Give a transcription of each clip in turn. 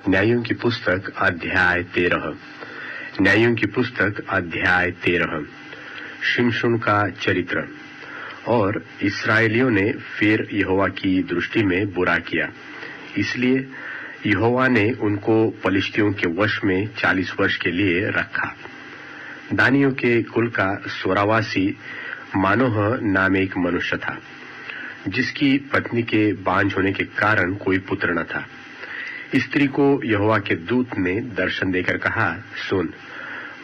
न्यायों की पुस्तक अध्याय 13। न्यायों की पुस्तक अध्याय 13। शिमशोन का चरित्र। और इस्राएलियों ने फिर यहोवा की दृष्टि में बुरा किया, इसलिए यहोवा ने उनको पलिश्तियों के वश में 40 वर्ष के लिए रखा। दानियों के कुल का सोरावासी मानोह नाम एक मनुष्य था, जिसकी पत्नी के बांझ होने के कारण कोई पुत्र न था। स्त्री को यहोवा के दूत ने दर्शन देकर कहा, सुन,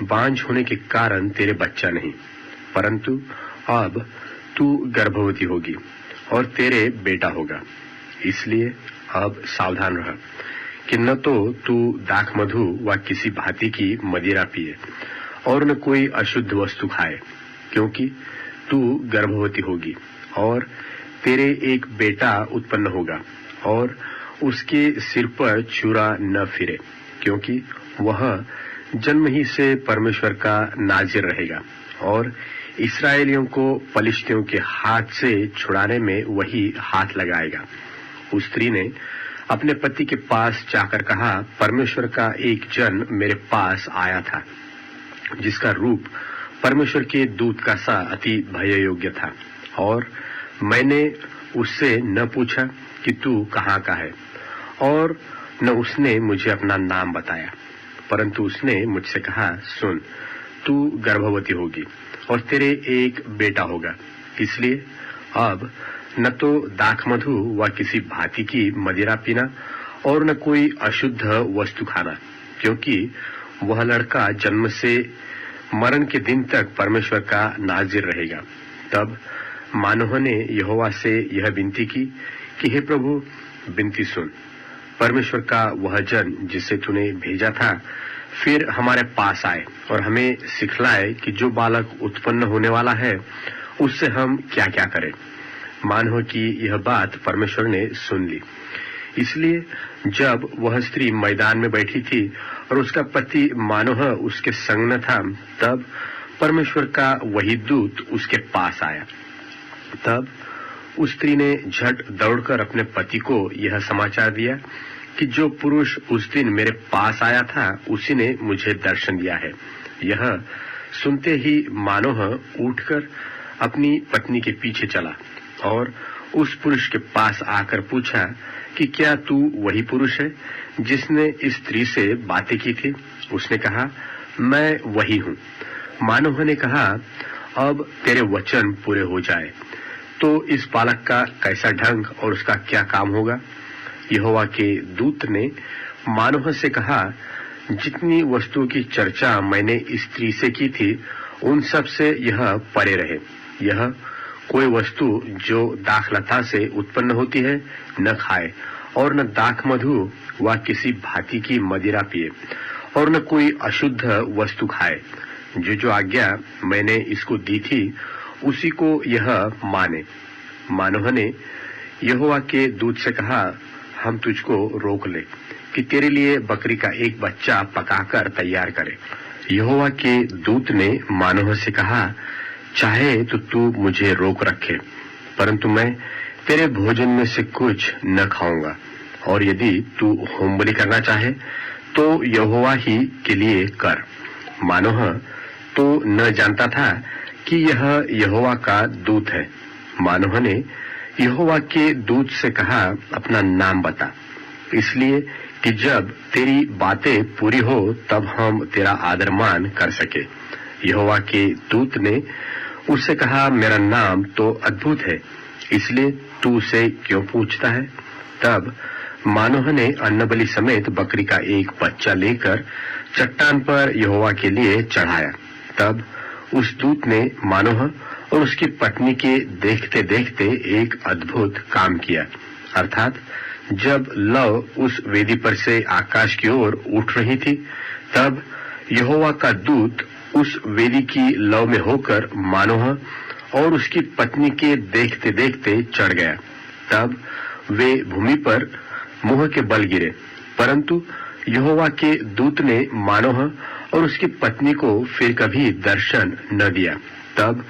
बांझ होने के कारण तेरे बच्चा नहीं, परंतु अब तू गर्भवती होगी और तेरे बेटा होगा। इसलिए अब सावधान रह कि न तो तू दाख मधु व किसी भांति की मदिरा पिए और न कोई अशुद्ध वस्तु खाए, क्योंकि तू गर्भवती होगी और तेरे एक बेटा उत्पन्न होगा और उसके सिर पर छुरा न फिरे, क्योंकि वह जन्म ही से परमेश्वर का नाजिर रहेगा और इस्राएलियों को पलिश्तियों के हाथ से छुड़ाने में वही हाथ लगाएगा। उस स्त्री ने अपने पति के पास जाकर कहा, परमेश्वर का एक जन मेरे पास आया था, जिसका रूप परमेश्वर के दूत का सा अति भय योग्य था, और मैंने उससे न पूछा कि तू कहाँ का है, और न उसने मुझे अपना नाम बताया, परंतु उसने मुझसे कहा, सुन, तू गर्भवती होगी और तेरे एक बेटा होगा। इसलिए अब न तो दाख मधु व किसी भांति की मदिरा पीना और न कोई अशुद्ध वस्तु खाना, क्योंकि वह लड़का जन्म से मरण के दिन तक परमेश्वर का नाजिर रहेगा। तब मानोह ने यहोवा से यह विनती की कि हे प्रभु, विनती सुन। परमेश्वर का वह जन जिसे तूने भेजा था फिर हमारे पास आए और हमें सिखलाए कि जो बालक उत्पन्न होने वाला है उससे हम क्या क्या करें। मानोह की यह बात परमेश्वर ने सुन ली। इसलिए जब वह स्त्री मैदान में बैठी थी और उसका पति मानोह उसके संग न था, तब परमेश्वर का वही दूत उसके पास आया। तब उस स्त्री ने झट दौड़कर अपने पति को यह समाचार दिया कि जो पुरुष उस दिन मेरे पास आया था उसी ने मुझे दर्शन दिया है। यह सुनते ही मानोह उठकर अपनी पत्नी के पीछे चला और उस पुरुष के पास आकर पूछा कि क्या तू वही पुरुष है जिसने इस स्त्री से बातें की थी? उसने कहा, मैं वही हूँ। मानोह ने कहा, अब तेरे वचन पूरे हो जाए तो इस बालक का कैसा ढंग और उसका क्या काम होगा? यहोवा के दूत ने मानोह से कहा, जितनी वस्तुओं की चर्चा मैंने इस स्त्री से की थी उन सब से यह परे रहे। यह कोई वस्तु जो दाखलता से उत्पन्न होती है न खाए और न दाख मधु व किसी भांति की मदिरा पिए और न कोई अशुद्ध वस्तु खाए। जो आज्ञा मैंने इसको दी थी उसी को यह माने। मानोह ने यहोवा के दूत से कहा, हम तुझको रोक ले कि तेरे लिए बकरी का एक बच्चा पकाकर तैयार करे। यहोवा के दूत ने मानोह से कहा, चाहे तो तू मुझे रोक रखे, परंतु मैं तेरे भोजन में से कुछ न खाऊंगा, और यदि तू होमबलि करना चाहे तो यहोवा ही के लिए कर। मानोह तो न जानता था कि यह यहोवा का दूत है। मानोह ने यहोवा के दूत से कहा, अपना नाम बता, इसलिए कि जब तेरी बातें पूरी हो तब हम तेरा आदर मान कर सके। यहोवा के दूत ने उससे कहा, मेरा नाम तो अद्भुत है, इसलिए तू उसे क्यों पूछता है? तब मानोह ने अन्नबलि समेत बकरी का एक बच्चा लेकर चट्टान पर यहोवा के लिए चढ़ाया। तब उस दूत ने मानोह और उसकी पत्नी के देखते देखते एक अद्भुत काम किया, अर्थात जब लौ उस वेदी पर से आकाश की ओर उठ रही थी, तब यहोवा का दूत उस वेदी की लौ में होकर मानोह और उसकी पत्नी के देखते देखते चढ़ गया। तब वे भूमि पर मुंह के बल गिरे, परंतु यहोवा के दूत ने मानोह और उसकी पत्नी को फिर कभी दर्शन न दिया। तब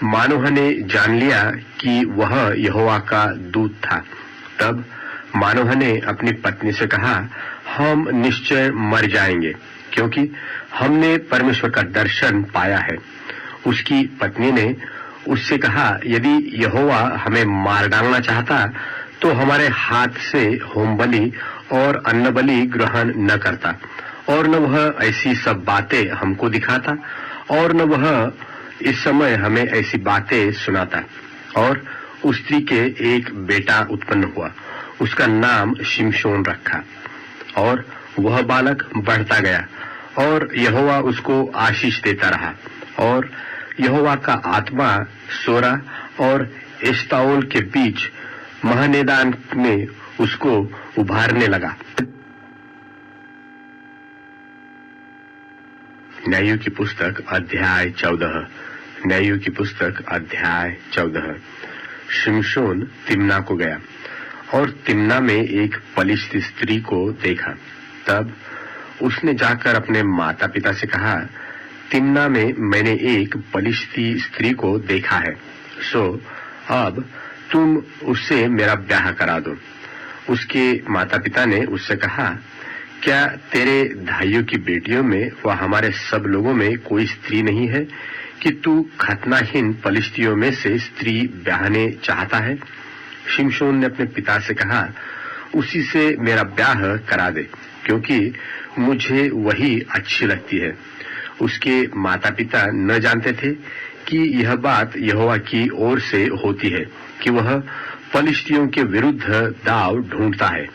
मानोह ने जान लिया कि वह यहोवा का दूत था। तब मानोह ने अपनी पत्नी से कहा, हम निश्चय मर जाएंगे, क्योंकि हमने परमेश्वर का दर्शन पाया है। उसकी पत्नी ने उससे कहा, यदि यहोवा हमें मार डालना चाहता तो हमारे हाथ से होम बलि और अन्न बलि ग्रहण न करता, और न वह ऐसी सब बातें हमको दिखाता, और न वह इस समय हमें ऐसी बातें सुनाता। और उस स्त्री के एक बेटा उत्पन्न हुआ, उसका नाम शिमशोन रखा, और वह बालक बढ़ता गया, और यहोवा उसको आशीष देता रहा। और यहोवा का आत्मा सोरा और एश्ताओल के बीच महनेदान में उसको उभारने लगा। न्यायों की पुस्तक अध्याय 14। न्यायों की पुस्तक अध्याय 14। शिमशोन तिम्ना को गया और तिम्ना में एक पलिश्ती स्त्री को देखा। तब उसने जाकर अपने माता पिता से कहा, तिम्ना में मैंने एक पलिश्ती स्त्री को देखा है, सो अब तुम उससे मेरा ब्याह करा दो। उसके माता पिता ने उससे कहा, क्या तेरे भाइयों की बेटियों में व हमारे सब लोगों में कोई स्त्री नहीं है कि तू खतनाहीन पलिश्तियों में से स्त्री ब्याहने चाहता है? शिमशोन ने अपने पिता से कहा, उसी से मेरा ब्याह करा दे, क्योंकि मुझे वही अच्छी लगती है। उसके माता पिता न जानते थे कि यह बात यहोवा की ओर से होती है कि वह पलिश्तियों के विरुद्ध दाव ढूंढता है।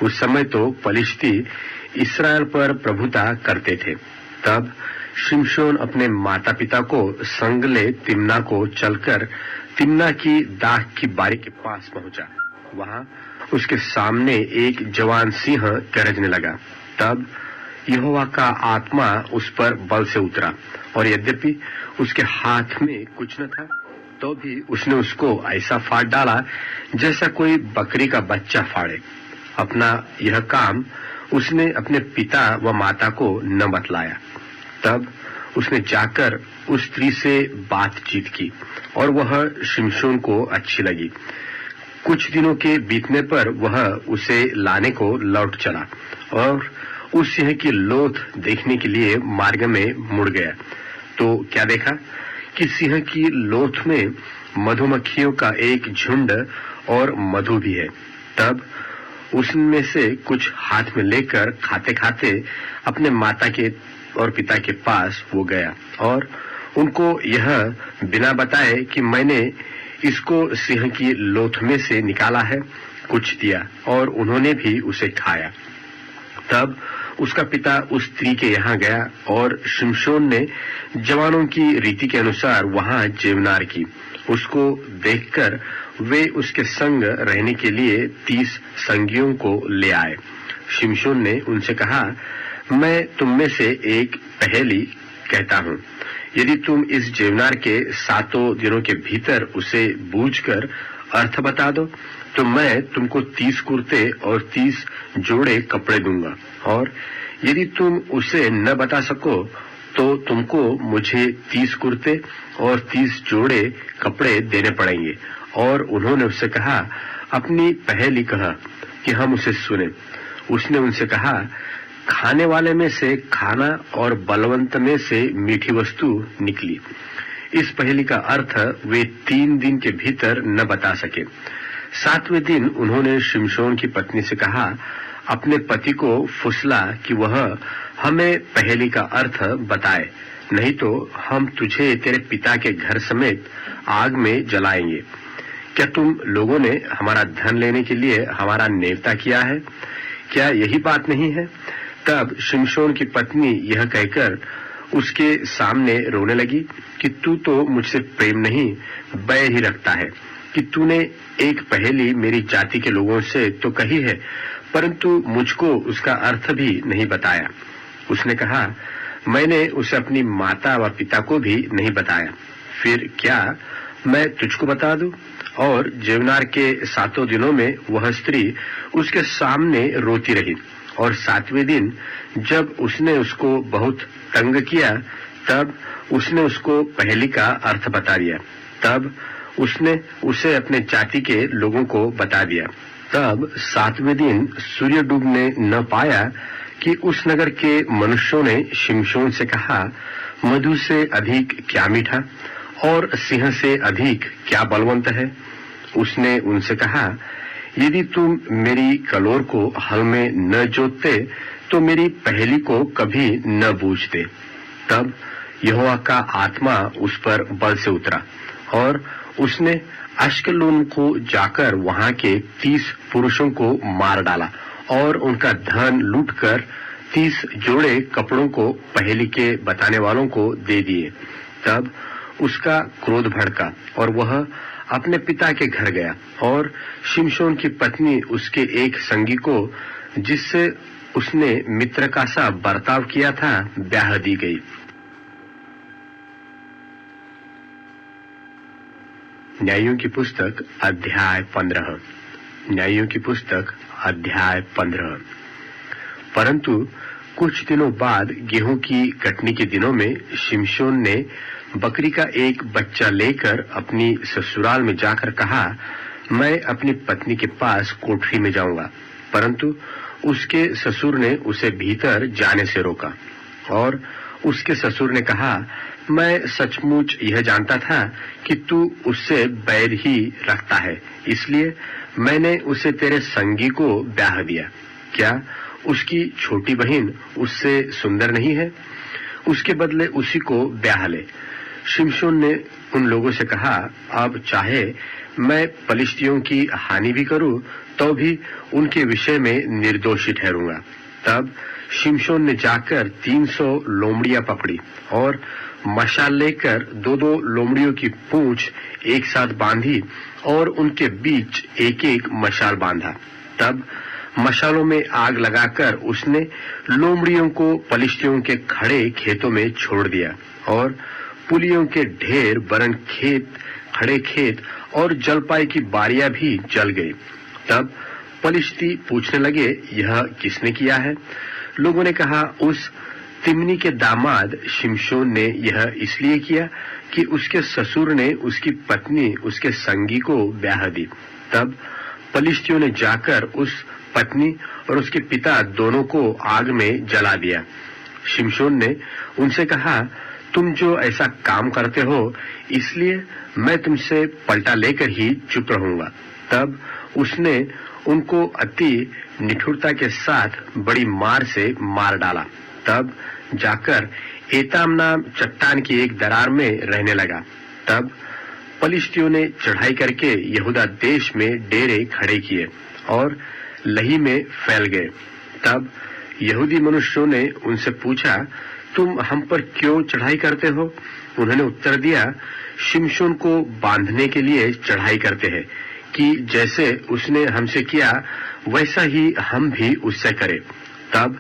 उस समय तो पलिश्ती इस्राएल पर प्रभुता करते थे। तब शिमशोन अपने माता पिता को संग ले तिम्ना को चलकर तिम्ना की दाख की बारी के पास पहुंचा। वहां उसके सामने एक जवान सिंह गरजने लगा। तब यहोवा का आत्मा उस पर बल से उतरा, और यद्यपि उसके हाथ में कुछ न था, तो भी उसने उसको ऐसा फाड़ डाला जैसा कोई बकरी का बच्चा फाड़े। अपना यह काम उसने अपने पिता व माता को न बतलाया। तब उसने जाकर उस स्त्री से बातचीत की, और वह शिमशोन को अच्छी लगी। कुछ दिनों के बीतने पर वह उसे लाने को लौट चला, और उस सिंह की लोथ देखने के लिए मार्ग में मुड़ गया। तो क्या देखा कि सिंह की लोथ में मधुमक्खियों का एक झुंड और मधु भी है। तब उसमें से कुछ हाथ में लेकर खाते खाते अपने माता के और पिता के पास वो गया, और उनको यह बिना बताए कि मैंने इसको सिंह की लोथ में से निकाला है, कुछ दिया, और उन्होंने भी उसे खाया। तब उसका पिता उस स्त्री के यहाँ गया, और शिमशोन ने जवानों की रीति के अनुसार वहां जेवनार की। उसको देखकर वे उसके संग रहने के लिए 30 संगियों को ले आए। शिमशोन ने उनसे कहा, मैं तुम में से एक पहेली कहता हूँ। यदि तुम इस जेवनार के 7 दिनों के भीतर उसे बूझकर अर्थ बता दो, तो मैं तुमको 30 कुर्ते और 30 जोड़े कपड़े दूंगा। और यदि तुम उसे न बता सको, तो तुमको मुझे 30 कुर्ते और 30 जोड़े कपड़े देने पड़ेंगे। और उन्होंने उससे कहा, अपनी पहेली कहा कि हम उसे सुने। उसने उनसे कहा, खाने वाले में से खाना और बलवंत में से मीठी वस्तु निकली। इस पहेली का अर्थ वे 3 दिन के भीतर न बता सके। 7वें दिन उन्होंने शिमशोन की पत्नी से कहा, अपने पति को फुसला कि वह हमें पहेली का अर्थ बताए, नहीं तो हम तुझे तेरे पिता के घर समेत आग में जलाएंगे। क्या तुम लोगों ने हमारा धन लेने के लिए हमारा नेवता किया है? क्या यही बात नहीं है? तब शिमशोन की पत्नी यह कहकर उसके सामने रोने लगी कि तू तो मुझसे प्रेम नहीं, बैर ही रखता है कि तूने एक पहेली मेरी जाति के लोगों से तो कही है, परंतु मुझको उसका अर्थ भी नहीं बताया। उसने कहा, मैंने उसे अपनी माता व पिता को भी नहीं बताया, फिर क्या मैं तुझको बता दूं? और जेवनार के 7 दिनों में वह स्त्री उसके सामने रोती रही, और 7वें दिन जब उसने उसको बहुत तंग किया, तब उसने उसको पहेली का अर्थ बता दिया। तब उसने उसे अपने जाति के लोगों को बता दिया। तब 7वें दिन सूर्य डूबने न पाया कि उस नगर के मनुष्यों ने शिमशोन से कहा, मधु से अधिक क्या मीठा और सिंह से अधिक क्या बलवंत है। उसने उनसे कहा, यदि तुम मेरी कलोर को हल में न जोतते तो मेरी पहेली को कभी न बूझते। तब यहोवा का आत्मा उस पर बल से उतरा और उसने अश्कलोन को जाकर वहां के 30 पुरुषों को मार डाला और उनका धन लूटकर 30 जोड़े कपड़ों को पहेली के बताने वालों को दे दिए। तब उसका क्रोध भड़का और वह अपने पिता के घर गया और शिमशोन की पत्नी उसके एक संगी को, जिससे उसने मित्र का सा बर्ताव किया था, ब्याह दी गई। न्यायों की पुस्तक अध्याय 15। न्यायों की पुस्तक अध्याय 15। परंतु कुछ दिनों बाद गेहूं की कटनी के दिनों में शिमशोन ने बकरी का एक बच्चा लेकर अपनी ससुराल में जाकर कहा, मैं अपनी पत्नी के पास कोठरी में जाऊंगा। परंतु उसके ससुर ने उसे भीतर जाने से रोका और उसके ससुर ने कहा, मैं सचमुच यह जानता था कि तू उससे बैर ही रखता है, इसलिए मैंने उसे तेरे संगी को ब्याह दिया। क्या उसकी छोटी बहन उससे सुंदर नहीं है? उसके बदले उसी को ब्याह ले। शिमशोन ने उन लोगों से कहा, अब चाहे मैं पलिश्तियों की हानि भी करूं तो भी उनके विषय में निर्दोषी ठहरूंगा। तब शिमशोन ने जाकर 300 लोमड़ियां पकड़ी और मशाल लेकर 2-2 लोमड़ियों की पूंछ एक साथ बांधी और उनके बीच एक-एक मशाल बांधा। तब मशालों में आग लगाकर उसने लोमड़ियों को पलिश्तियों के खड़े खेतों में छोड़ दिया और पुलियों के ढेर, बरन खेत, खड़े खेत और जलपाई की बारियां भी जल गई। तब पलिश्ती पूछने लगे, यह किसने किया है? लोगों ने कहा, उस तिम्नी के दामाद शिमशोन ने यह इसलिए किया कि उसके ससुर ने उसकी पत्नी उसके संगी को ब्याह दी। तब पलिश्तियों ने जाकर उस पत्नी और उसके पिता दोनों को आग में जला दिया। शिमशोन ने उनसे कहा, तुम जो ऐसा काम करते हो, इसलिए मैं तुमसे पलटा लेकर ही चुप रहूंगा। तब उसने उनको अति निठुरता के साथ बड़ी मार से मार डाला। तब जाकर एताम नाम चट्टान की एक दरार में रहने लगा। तब पलिश्तियों ने चढ़ाई करके यहूदा देश में डेरे खड़े किए और लही में फैल गए। तब यहूदी मनुष्यों ने उनसे पूछा, तुम हम पर क्यों चढ़ाई करते हो? उन्होंने उत्तर दिया, शिमशोन को बांधने के लिए चढ़ाई करते हैं कि जैसे उसने हमसे किया वैसा ही हम भी उससे करें। तब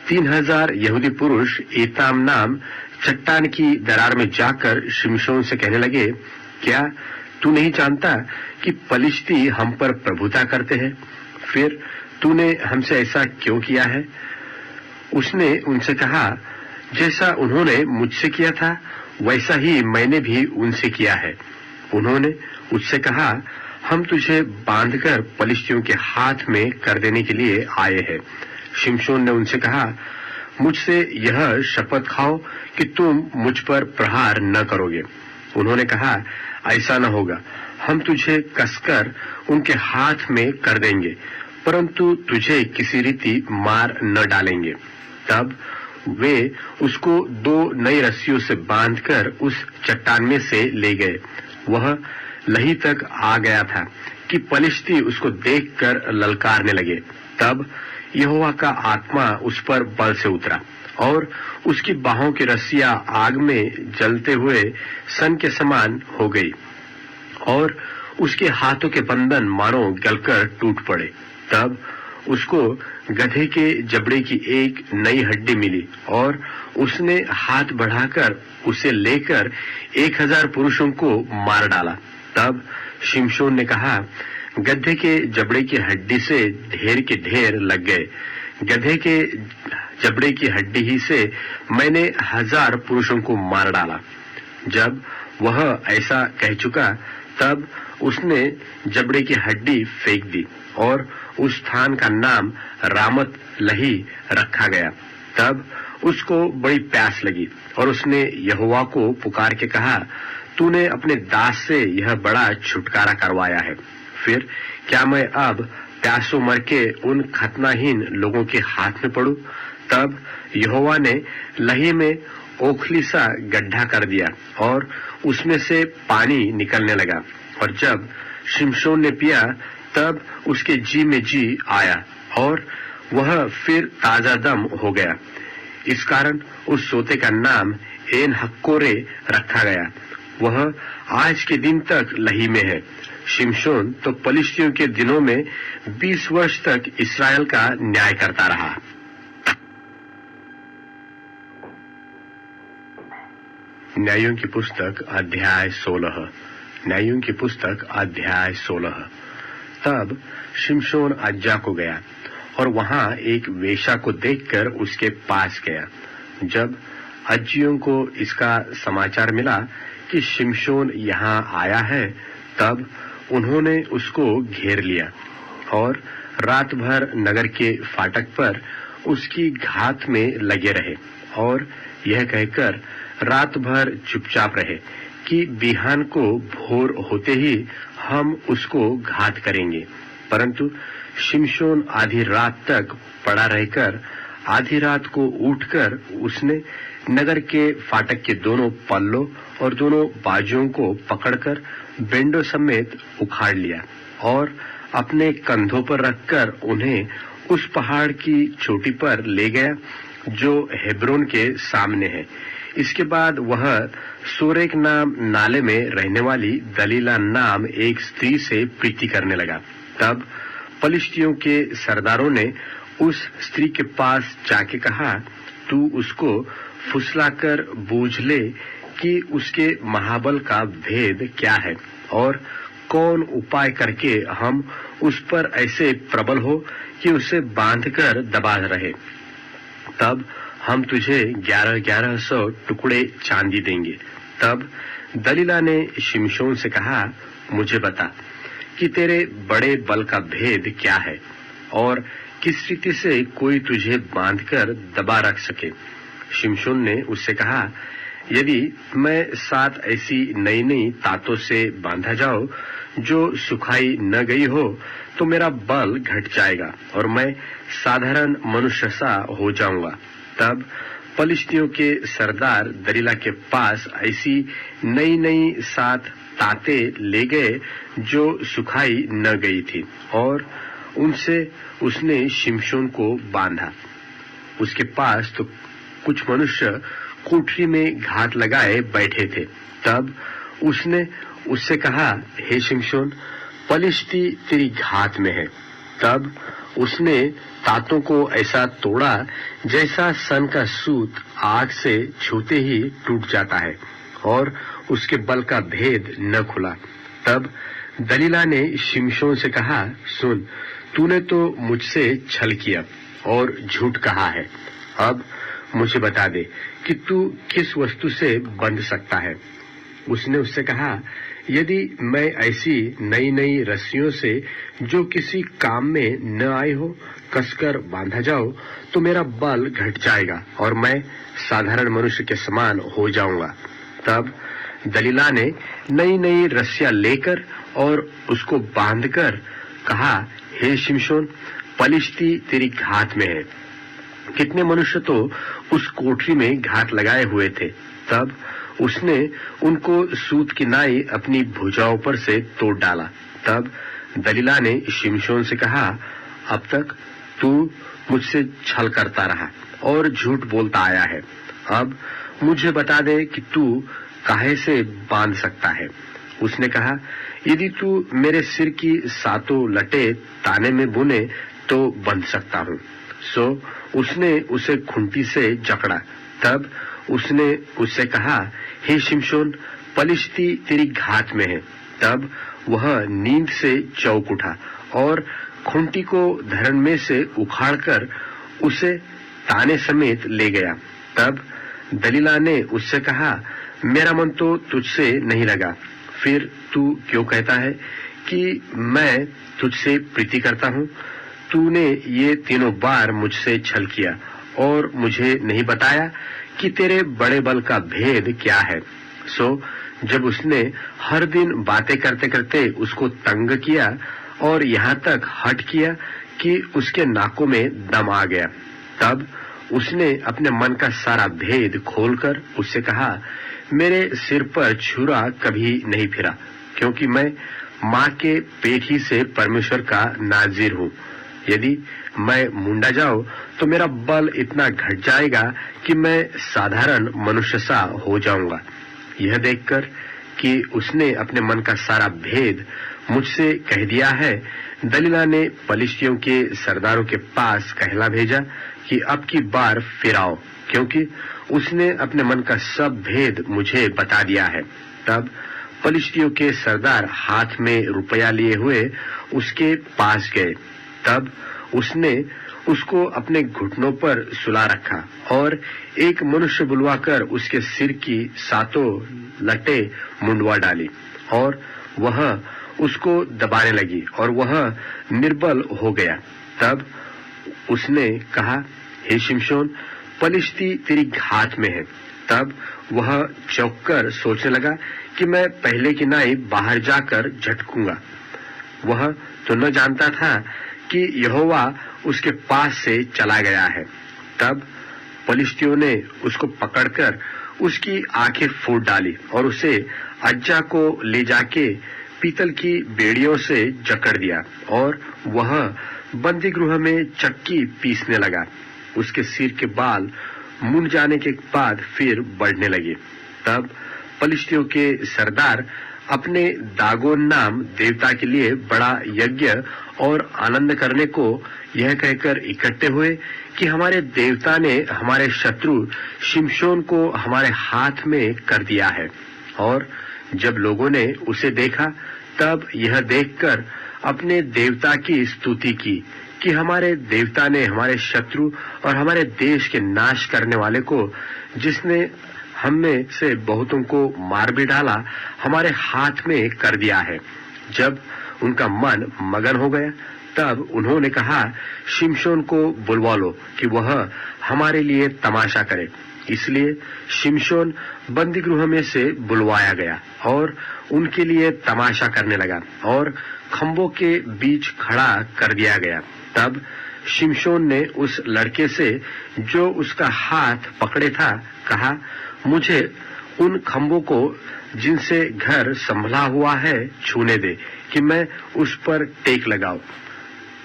3000 यहूदी पुरुष एताम नाम चट्टान की दरार में जाकर शिमशोन से कहने लगे, क्या तू नहीं जानता कि पलिश्ती हम पर प्रभुता करते हैं? फिर तूने हमसे ऐसा क्यों किया है? उसने उनसे कहा, जैसा उन्होंने मुझसे किया था वैसा ही मैंने भी उनसे किया है। उन्होंने उससे कहा, हम तुझे बांधकर पलिश्तियों के हाथ में कर देने के लिए आए हैं। शिमशोन ने उनसे कहा, मुझसे यह शपथ खाओ कि तुम मुझ पर प्रहार न करोगे। उन्होंने कहा, ऐसा न होगा, हम तुझे कसकर उनके हाथ में कर देंगे, परंतु तुझे किसी रीति मार न डालेंगे। तब वे उसको 2 नई रस्सियों से बांधकर उस चट्टान में से ले गए। वह लही तक आ गया था कि पलिश्ती उसको देखकर ललकारने लगे। तब यहोवा का आत्मा उस पर बल से उतरा और उसकी बाहों की रस्सियां आग में जलते हुए सन के समान हो गई और उसके हाथों के बंधन मानो गलकर टूट पड़े। तब उसको गधे के जबड़े की एक नई हड्डी मिली और उसने हाथ बढ़ाकर उसे लेकर 1000 पुरुषों को मार डाला। तब शिमशोन ने कहा, गधे के जबड़े की हड्डी से ढेर के ढेर लग गए। गधे के जबड़े की हड्डी ही से मैंने 1000 पुरुषों को मार डाला। जब वह ऐसा कह चुका तब उसने जबड़े की हड्डी फेंक दी और उस स्थान का नाम रामत लही रखा गया। तब उसको बड़ी प्यास लगी और उसने यहोवा को पुकार के कहा, तूने अपने दास से यह बड़ा छुटकारा करवाया है, फिर क्या मैं अब प्यासों मर के उन खतनाहीन लोगों के हाथ में पड़ूं? तब यहोवा ने लही में ओखली सा गड्ढा कर दिया और उसमें से पानी निकलने लगा, और जब शिमशोन ने पिया तब उसके जी में जी आया और वह फिर ताजा दम हो गया। इस कारण उस सोते का नाम एन हक्कोरे रखा गया। वह आज के दिन तक लही में है। शिमशोन तो पलिश्तियों के दिनों में 20 वर्ष तक इस्राएल का न्याय करता रहा। न्यायों की पुस्तक अध्याय 16। न्यायों की पुस्तक अध्याय 16। तब शिमशोन अज्जा को गया और वहां एक वेश्या को देखकर उसके पास गया। जब अज्जियों को इसका समाचार मिला कि शिमशोन यहाँ आया है, तब उन्होंने उसको घेर लिया और रात भर नगर के फाटक पर उसकी घात में लगे रहे और यह कहकर रात भर चुपचाप रहे कि बिहान को भोर होते ही हम उसको घात करेंगे। परंतु शिमशोन आधी रात तक पड़ा रहकर आधी रात को उठकर उसने नगर के फाटक के दोनों पल्लों और दोनों बाजुओं को पकड़कर बेंडों समेत उखाड़ लिया और अपने कंधों पर रखकर उन्हें उस पहाड़ की चोटी पर ले गया जो हेब्रोन के सामने है। इसके बाद वह सोरेक नाम नाले में रहने वाली दलीला नाम एक स्त्री से प्रीति करने लगा। तब पलिश्तियों के सरदारों ने उस स्त्री के पास जाके कहा, तू उसको फुसलाकर बूझ ले कि उसके महाबल का भेद क्या है और कौन उपाय करके हम उस पर ऐसे प्रबल हो कि उसे बांधकर दबा रहे। तब हम तुझे 1100 टुकड़े चांदी देंगे। तब दलीला ने शिमशोन से कहा, मुझे बता कि तेरे बड़े बल का भेद क्या है और किस रीति से कोई तुझे बांधकर दबा रख सके। शिमशोन ने उससे कहा, यदि मैं 7 ऐसी नई नई तातों से बांधा जाऊं जो सुखाई न गई हो तो मेरा बल घट जाएगा और मैं साधारण मनुष्य सा हो जाऊंगा। तब पलिश्तियों के सरदार दलीला के पास ऐसी नई नई 7 ताते ले गए जो सुखाई न गई थी और उनसे उसने शिमशोन को बांधा। उसके पास तो कुछ मनुष्य कोठरी में घात लगाए बैठे थे। तब उसने उससे कहा, हे शिमशोन, पलिश्ती तेरी घात में है। तब उसने तातों को ऐसा तोड़ा जैसा सन का सूत आग से छूते ही टूट जाता है और उसके बल का भेद न खुला। तब दलीला ने शिमशोन से कहा, सुन, तूने तो मुझसे छल किया और झूठ कहा है। अब मुझे बता दे कि तू किस वस्तु से बंध सकता है। उसने उससे कहा, यदि मैं ऐसी नई नई रस्सियों से जो किसी काम में न आई हो कसकर बांधा जाओ तो मेरा बल घट जाएगा और मैं साधारण मनुष्य के समान हो जाऊंगा। तब दलीला ने नई नई रस्सियां लेकर और उसको बांधकर कहा, हे शिमशोन, पलिश्ती तेरी घात में है। कितने मनुष्य तो उस कोठरी में घात लगाए हुए थे। तब उसने उनको सूत की नाई अपनी भुजाओं पर से तोड़ डाला। तब दलीला ने शिमशोन से कहा, अब तक तू मुझसे छल करता रहा और झूठ बोलता आया है। अब मुझे बता दे कि तू काहे से बांध सकता है। उसने कहा, यदि तू मेरे सिर की 7 लटे ताने में बुने तो बंध सकता हूँ। सो उसने उसे खुंटी से जकड़ा। तब उसने उससे कहा, हे शिमशोन, पलिश्ती तेरी घात में है। तब वह नींद से चौंक उठा और खुंटी को धरण में से उखाड़कर उसे ताने समेत ले गया। तब दलीला ने उससे कहा, मेरा मन तो तुझसे नहीं लगा, फिर तू क्यों कहता है कि मैं तुझसे प्रीति करता हूँ। तूने ये तीनों बार मुझसे छल किया और मुझे नहीं बताया कि तेरे बड़े बल का भेद क्या है। सो जब उसने हर दिन बातें करते करते उसको तंग किया और यहाँ तक हठ किया कि उसके नाकों में दम आ गया, तब उसने अपने मन का सारा भेद खोलकर उससे कहा, मेरे सिर पर छुरा कभी नहीं फिरा, क्योंकि मैं माँ के पेट ही से परमेश्वर का नाज़ीर हूँ। यदि मैं मुंडा जाऊं तो मेरा बल इतना घट जाएगा कि मैं साधारण मनुष्य सा हो जाऊंगा। यह देखकर कि उसने अपने मन का सारा भेद मुझसे कह दिया है, दलीला ने पलिश्तियों के सरदारों के पास कहला भेजा कि अब की बार फिर आओ, क्योंकि उसने अपने मन का सब भेद मुझे बता दिया है। तब पलिश्तियों के सरदार हाथ में रुपया लिए हुए उसके पास गए। तब उसने उसको अपने घुटनों पर सुला रखा और एक मनुष्य बुलवाकर उसके सिर की सातों लटे मुंडवा डाली और वह उसको दबाने लगी और वह निर्बल हो गया। तब उसने कहा, हे शिमशोन, पलिश्ती तेरी घात में है। तब वह चौंककर सोचने लगा कि मैं पहले की नाई बाहर जाकर झटकूंगा। वह तो न जानता था कि यहोवा उसके पास से चला गया है। तब पलिश्तियों ने उसको पकड़कर उसकी आंखें फूट डाली और उसे अज्जा को ले जाके पीतल की बेड़ियों से जकड़ दिया और वह बंदी गृह में चक्की पीसने लगा। उसके सिर के बाल मुंड जाने के बाद फिर बढ़ने लगे। तब पलिश्तियों के सरदार अपने दागोन नाम देवता के लिए बड़ा यज्ञ और आनंद करने को यह कहकर इकट्ठे हुए कि हमारे देवता ने हमारे शत्रु शिमशोन को हमारे हाथ में कर दिया है। और जब लोगों ने उसे देखा तब यह देखकर अपने देवता की स्तुति की कि हमारे देवता ने हमारे शत्रु और हमारे देश के नाश करने वाले को, जिसने हम में से बहुतों को मार भी डाला, हमारे हाथ में कर दिया है। जब उनका मन मगन हो गया तब उन्होंने कहा, शिमशोन को बुलवा लो कि वह हमारे लिए तमाशा करे। इसलिए शिमशोन बंदी गृह में से बुलवाया गया और उनके लिए तमाशा करने लगा और खंभों के बीच खड़ा कर दिया गया। तब शिमशोन ने उस लड़के से जो उसका हाथ पकड़े था कहा, मुझे उन खंभों को जिनसे घर संभला हुआ है छूने दे कि मैं उस पर टेक लगाऊं।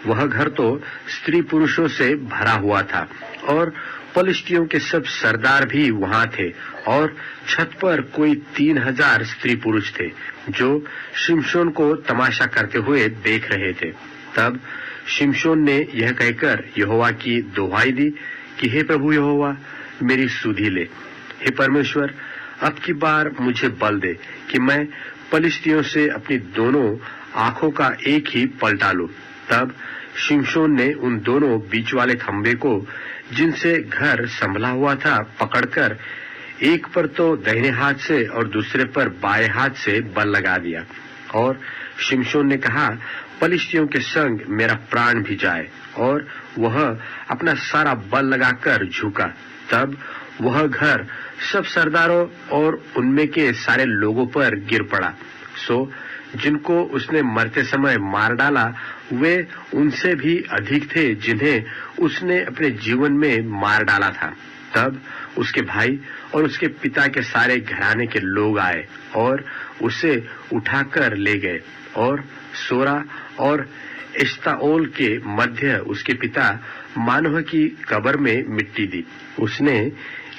वह घर तो स्त्री पुरुषों से भरा हुआ था और पलिश्तियों के सब सरदार भी वहां थे और छत पर कोई 3000 स्त्री पुरुष थे जो शिमशोन को तमाशा करते हुए देख रहे थे। तब शिमशोन ने यह कहकर यहोवा की दुहाई दी कि हे प्रभु यहोवा, मेरी सुधि ले। हे परमेश्वर, अब की बार मुझे बल दे कि मैं पलिश्तियों से अपनी दोनों आंखों का एक ही पलटा लूं। तब शिमशोन ने उन दोनों बीच वाले खंभे को जिनसे घर संभला हुआ था पकड़कर एक पर तो दाहिने हाथ से और दूसरे पर बाएं हाथ से बल लगा दिया। और शिमशोन ने कहा, पलिश्तियों के संग मेरा प्राण भी जाए। और वह अपना सारा बल लगाकर झुका। तब वह घर सब सरदारों और उनमें के सारे लोगों पर गिर पड़ा। सो जिनको उसने मरते समय मार डाला वे उनसे भी अधिक थे जिन्हें उसने अपने जीवन में मार डाला था। तब उसके भाई और उसके पिता के सारे घराने के लोग आए और उसे उठाकर ले गए और सोरा और एश्ताओल के मध्य उसके पिता मानोह की कब्र में मिट्टी दी। उसने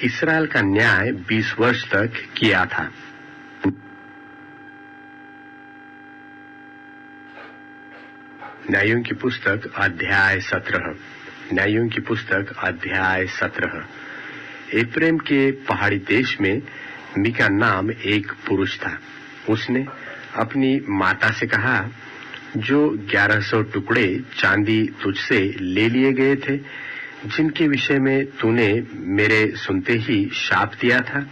इस्राएल का न्याय 20 वर्ष तक किया था। न्यायों की पुस्तक अध्याय 17। न्यायों की पुस्तक अध्याय 17। एफ्रेम के पहाड़ी देश में मीका नाम एक पुरुष था। उसने अपनी माता से कहा, जो 1100 टुकड़े चांदी तुझसे ले लिए गए थे, जिनके विषय में तूने मेरे सुनते ही शाप दिया था,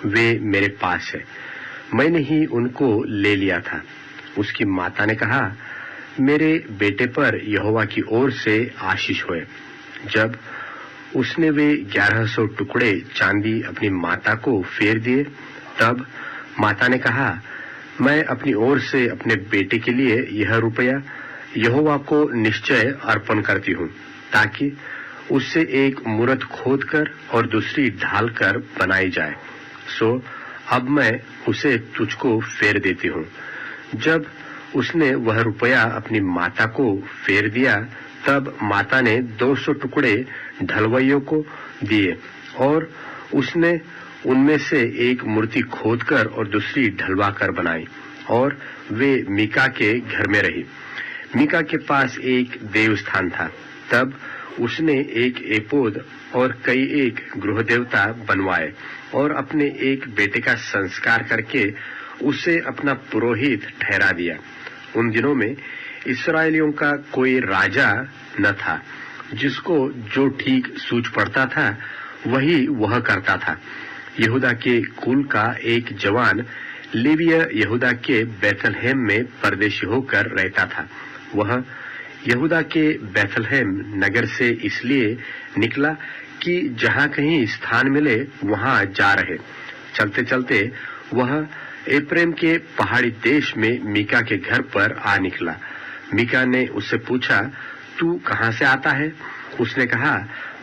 वे मेरे पास है। मैंने ही उनको ले लिया था। उसकी माता ने कहा, मेरे बेटे पर यहोवा की ओर से आशीष होए। जब उसने वे 1100 टुकड़े चांदी अपनी माता को फेर दिए, तब माता ने कहा, मैं अपनी ओर से अपने बेटे के लिए यह रुपया यहोवा को निश्चय अर्पण करती हूँ, ताकि उससे एक मूरत खोदकर और दूसरी ढालकर बनाई जाए। सो अब मैं उसे तुझको फेर देती हूँ। जब उसने वह रुपया अपनी माता को फेर दिया, तब माता ने 200 टुकड़े ढलवइयों को दिए और उसने उनमें से एक मूर्ति खोदकर और दूसरी ढलवाकर बनाई और वे मीका के घर में रही। मीका के पास एक देवस्थान था। तब उसने एक एपोद और कई एक गृह देवता बनवाए और अपने एक बेटे का संस्कार करके उसे अपना पुरोहित ठहरा दिया। उन दिनों में इस्राएलियों का कोई राजा न था, जिसको जो ठीक सूझ पड़ता था वही वह करता था। यहूदा के कुल का एक जवान लेवीय यहूदा के बैतलहम में परदेशी होकर रहता था। वह यहूदा के बैतलहम नगर से इसलिए निकला कि जहाँ कहीं स्थान मिले वहाँ जा रहे। चलते चलते वह एप्रेम के पहाड़ी देश में मीका के घर पर आ निकला। मीका ने उससे पूछा, तू कहाँ से आता है? उसने कहा,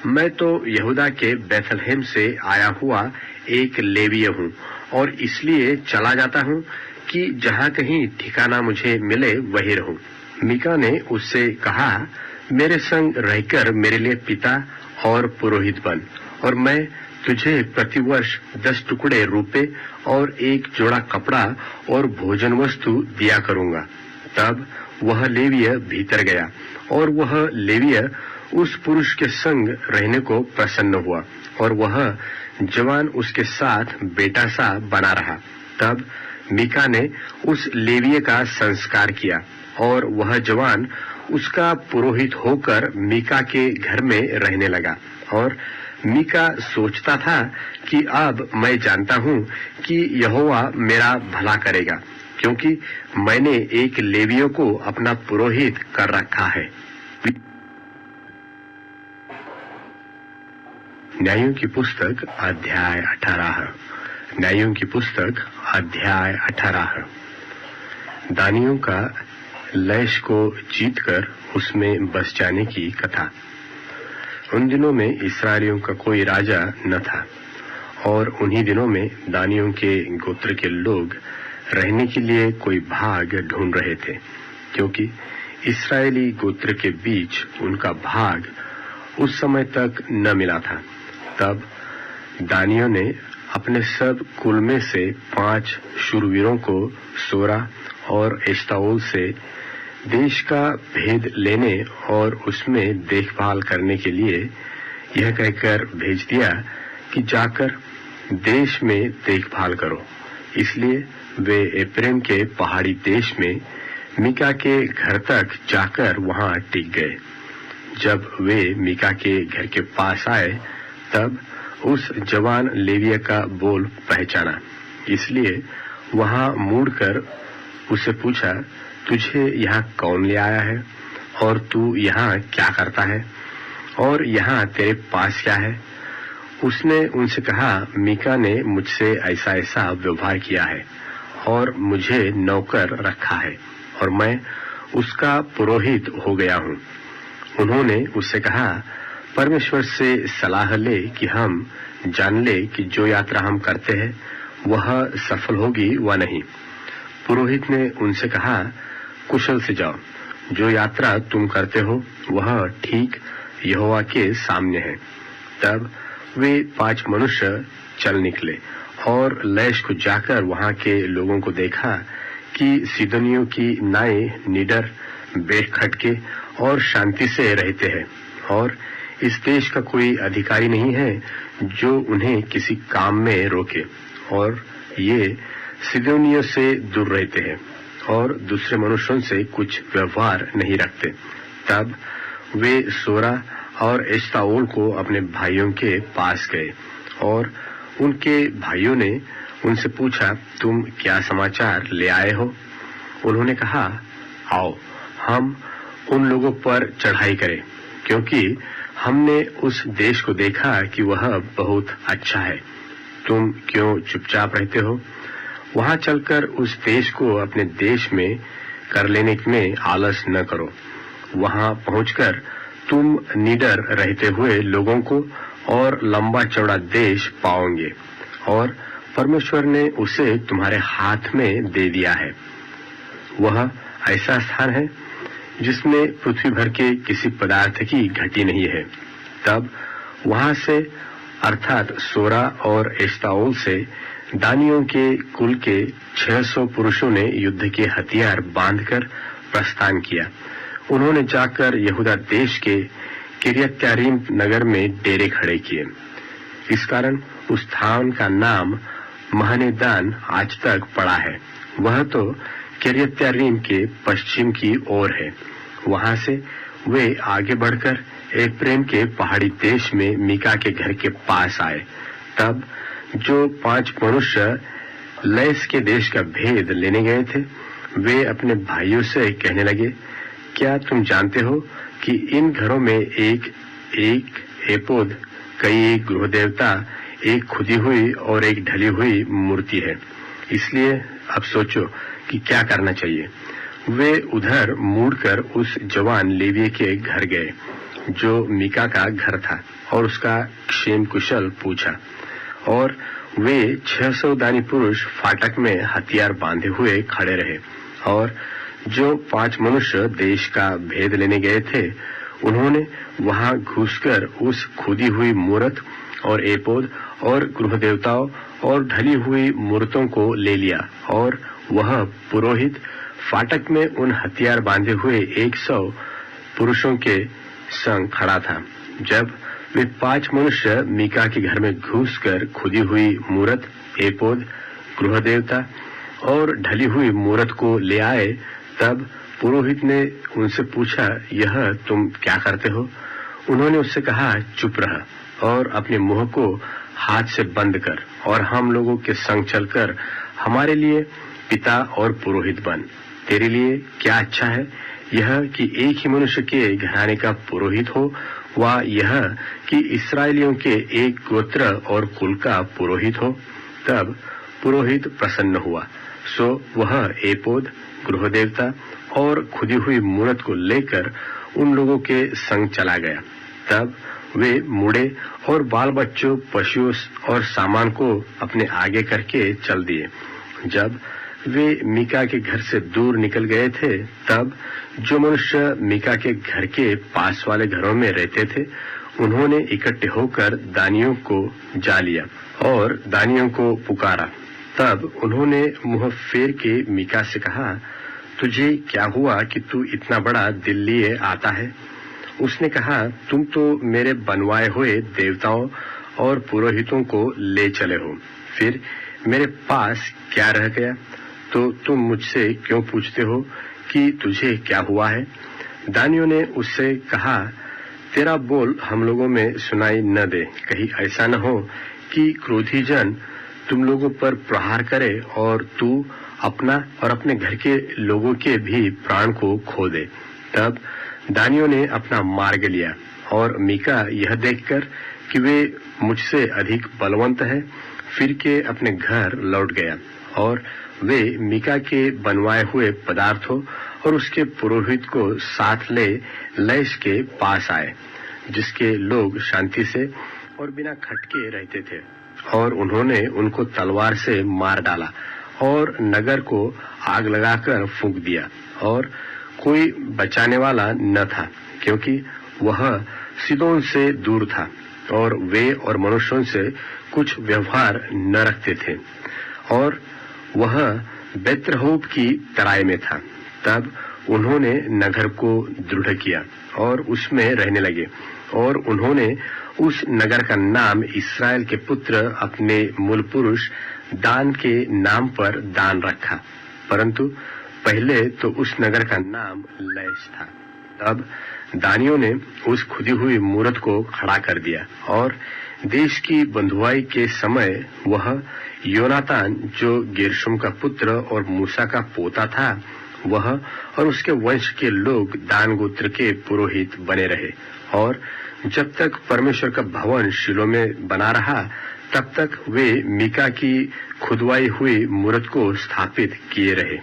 मैं तो यहूदा के बैतलहम से आया हुआ एक लेवीय हूँ और इसलिए चला जाता हूँ कि जहाँ कहीं ठिकाना मुझे मिले वही रहूँ। मीका ने उससे कहा, मेरे संग रहकर मेरे लिए पिता और पुरोहित बन, और मैं तुझे प्रतिवर्ष 10 टुकड़े रुपए और एक जोड़ा कपड़ा और भोजन वस्तु दिया करूंगा। तब वह लेवीय भीतर गया और वह लेवीय उस पुरुष के संग रहने को प्रसन्न हुआ और वह जवान उसके साथ बेटा सा बना रहा। तब मीका ने उस लेवीय का संस्कार किया और वह जवान उसका पुरोहित होकर मीका के घर में रहने लगा। और मीका सोचता था कि अब मैं जानता हूँ कि यहोवा मेरा भला करेगा, क्योंकि मैंने एक लेवियों को अपना पुरोहित कर रखा है। न्यायों की पुस्तक अध्याय 18। न्यायों की पुस्तक अध्याय 18। दानियों का लैश को जीतकर उसमें बस जाने की कथा। उन दिनों में इस्राएलियों का कोई राजा न था और उन्हीं दिनों में दानियों के गोत्र के लोग रहने के लिए कोई भाग ढूंढ रहे थे, क्योंकि इस्राएली गोत्र के बीच उनका भाग उस समय तक न मिला था। तब दानियों ने अपने सब कुल में से 5 शूरवीरों को सोरा और एश्ताओल से देश का भेद लेने और उसमें देखभाल करने के लिए यह कहकर भेज दिया कि जाकर देश में देखभाल करो। इसलिए वे एप्रेम के पहाड़ी देश में मीका के घर तक जाकर वहां टिक गए। जब वे मीका के घर के पास आए, तब उस जवान लेविया का बोल पहचाना, इसलिए वहां मुड़कर उससे पूछा, तुझे यहाँ कौन ले आया है और तू यहाँ क्या करता है और यहाँ तेरे पास क्या है? उसने उनसे कहा, मीका ने मुझसे ऐसा ऐसा व्यवहार किया है और मुझे नौकर रखा है और मैं उसका पुरोहित हो गया हूँ। उन्होंने उससे कहा, परमेश्वर से सलाह ले कि हम जान ले कि जो यात्रा हम करते हैं वह सफल होगी व नहीं। पुरोहित ने उनसे कहा, कुशल से जाओ, जो यात्रा तुम करते हो वह ठीक यहोवा के सामने है। तब वे 5 मनुष्य चल निकले और लैश को जाकर वहां के लोगों को देखा कि सीदोनियों की नाएं निडर बेखटके और शांति से रहते हैं और इस देश का कोई अधिकारी नहीं है जो उन्हें किसी काम में रोके, और ये सीदोनियों से दूर रहते हैं और दूसरे मनुष्यों से कुछ व्यवहार नहीं रखते। तब वे सोरा और एश्ताओल को अपने भाइयों के पास गए और उनके भाइयों ने उनसे पूछा, तुम क्या समाचार ले आए हो? उन्होंने कहा, आओ हम उन लोगों पर चढ़ाई करें, क्योंकि हमने उस देश को देखा कि वह बहुत अच्छा है। तुम क्यों चुपचाप रहते हो? वहां चलकर उस देश को अपने देश में कर लेने में आलस न करो। वहां पहुंचकर तुम निडर रहते हुए लोगों को और लंबा चौड़ा देश पाओगे, और परमेश्वर ने उसे तुम्हारे हाथ में दे दिया है। वह ऐसा स्थान है जिसमें पृथ्वी भर के किसी पदार्थ की घटी नहीं है। तब वहां से अर्थात सोरा और एश्ताओल से दानियों के कुल के 600 पुरुषों ने युद्ध के हथियार बांधकर प्रस्थान किया। उन्होंने जाकर यहूदा देश के किर्यत्यारीम नगर में डेरे खड़े किए। इस कारण उस स्थान का नाम महनेदान आज तक पड़ा है। वह तो किर्यत्यारीम के पश्चिम की ओर है। वहां से वे आगे बढ़कर एफ्रेम के पहाड़ी देश में मीका के घर के पास आए। तब जो 5 मनुष्य लैस के देश का भेद लेने गए थे, वे अपने भाइयों से कहने लगे, क्या तुम जानते हो कि इन घरों में एक एपोद, कई गृह देवता, एक खुदी हुई और एक ढली हुई मूर्ति है। इसलिए अब सोचो कि क्या करना चाहिए। वे उधर मुड़कर उस जवान लेवी के घर गए जो मीका का घर था, और उसका क्षेम कुशल पूछा। और वे 600 दानी पुरुष फाटक में हथियार बांधे हुए खड़े रहे। और जो 5 मनुष्य देश का भेद लेने गए थे, उन्होंने वहां घुसकर उस खुदी हुई मूरत और एपोद और गृह देवताओं और ढली हुई मूर्तों को ले लिया। और वह पुरोहित फाटक में उन हथियार बांधे हुए 100 पुरुषों के संग खड़ा था। जब वे 5 मनुष्य मीका के घर में घुसकर खुदी हुई मूरत, एपोद, गृह देवता और ढली हुई मूरत को ले आए, तब पुरोहित ने उनसे पूछा, यह तुम क्या करते हो? उन्होंने उससे कहा, चुप रह और अपने मुंह को हाथ से बंद कर, और हम लोगों के संग चलकर हमारे लिए पिता और पुरोहित बन। तेरे लिए क्या अच्छा है, यह कि एक ही मनुष्य के घराने का पुरोहित हो, व यह कि इस्राएलियों के एक गोत्र और कुल का पुरोहित हो? तब पुरोहित प्रसन्न हुआ। सो वह एपोद, गृह देवता और खुदी हुई मूरत को लेकर उन लोगों के संग चला गया। तब वे मुड़े और बाल बच्चों, पशुओं और सामान को अपने आगे करके चल दिए। जब वे मीका के घर से दूर निकल गए थे, तब जो मनुष्य मीका के घर के पास वाले घरों में रहते थे, उन्होंने इकट्ठे होकर दानियों को जा लिया और दानियों को पुकारा। तब उन्होंने मुंह फेर के मीका से कहा, तुझे क्या हुआ कि तू इतना बड़ा दिल लिए आता है? उसने कहा, तुम तो मेरे बनवाए हुए देवताओं और पुरोहितों को ले चले हो, फिर मेरे पास क्या रह गया? तो तुम मुझसे क्यों पूछते हो कि तुझे क्या हुआ है? दानियों ने उससे कहा, तेरा बोल हम लोगों में सुनाई न दे, कहीं ऐसा न हो कि क्रोधी जन तुम लोगों पर प्रहार करे और तू अपना और अपने घर के लोगों के भी प्राण को खो दे। तब दानियों ने अपना मार्ग लिया, और मीका यह देखकर कि वे मुझसे अधिक बलवंत है, फिर के अपने घर लौट गया। और वे मीका के बनवाए हुए पदार्थों और उसके पुरोहित को साथ ले लैश के पास आए, जिसके लोग शांति से और बिना खटके रहते थे। और उन्होंने उनको तलवार से मार डाला और नगर को आग लगाकर फूंक दिया, और कोई बचाने वाला न था, क्योंकि वह सीदोन से दूर था और वे और मनुष्यों से कुछ व्यवहार न रखते थे। और वह बेत्रहूब की तराई में था। तब उन्होंने नगर को दृढ़ किया और उसमें रहने लगे, और उन्होंने उस नगर का नाम इस्राएल के पुत्र अपने मूल पुरुष दान के नाम पर दान रखा, परंतु पहले तो उस नगर का नाम लैश था। तब दानियों ने उस खुदी हुई मूरत को खड़ा कर दिया, और देश की बंधुआई के समय वह योनातान, जो गेर्शोम का पुत्र और मूसा का पोता था, वह और उसके वंश के लोग दान गोत्र के पुरोहित बने रहे और जब तक परमेश्वर का भवन शीलो में बना रहा तब तक वे मीका की खुदवाई हुई मूरत को स्थापित किए रहे।